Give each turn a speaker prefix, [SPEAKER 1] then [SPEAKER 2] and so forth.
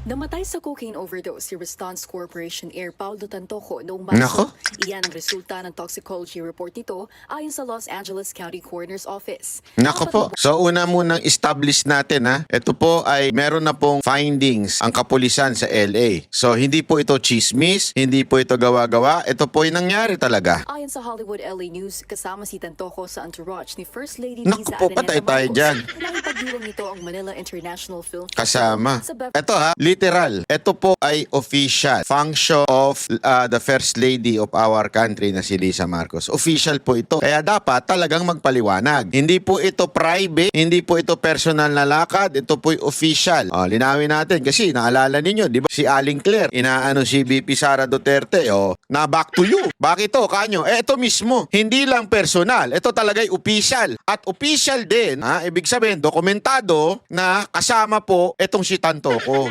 [SPEAKER 1] Namatay sa cocaine overdose si Restance Corporation Air Paulo Tantoco noong
[SPEAKER 2] Nako.
[SPEAKER 1] Marso. Iyan ang resulta ng toxicology report nito ayon sa Los Angeles County Coroner's Office.
[SPEAKER 2] Nako po. So una munang establish natin ha. Ito po ay meron na pong findings ang kapulisan sa LA. So hindi po ito chismis, hindi po ito gawa-gawa. Ito po ay nangyari talaga.
[SPEAKER 1] Ayon sa Hollywood LA News, kasama si Tantoco sa entourage ni First Lady
[SPEAKER 2] Naku
[SPEAKER 1] Liza
[SPEAKER 2] po, patay tayo dyan.
[SPEAKER 1] Nakipagdiwang nito ang Manila International Film
[SPEAKER 2] Kasama.
[SPEAKER 1] sa
[SPEAKER 2] Ito ha, literal. Ito po ay official function of the First Lady of our country na si Liza Marcos. Official po ito. Kaya dapat talagang magpaliwanag. Hindi po ito private, hindi po ito personal na lakad, ito po official. O, linawin natin kasi naalala ninyo, di ba? Si Aling Claire, inaano si VP Sara Duterte, na back to you. Bakit to, kanyo? Ito mismo, hindi lang personal, ito talaga'y official. At official din, ibig sabihin, dokumentado na kasama po itong si Tantoco.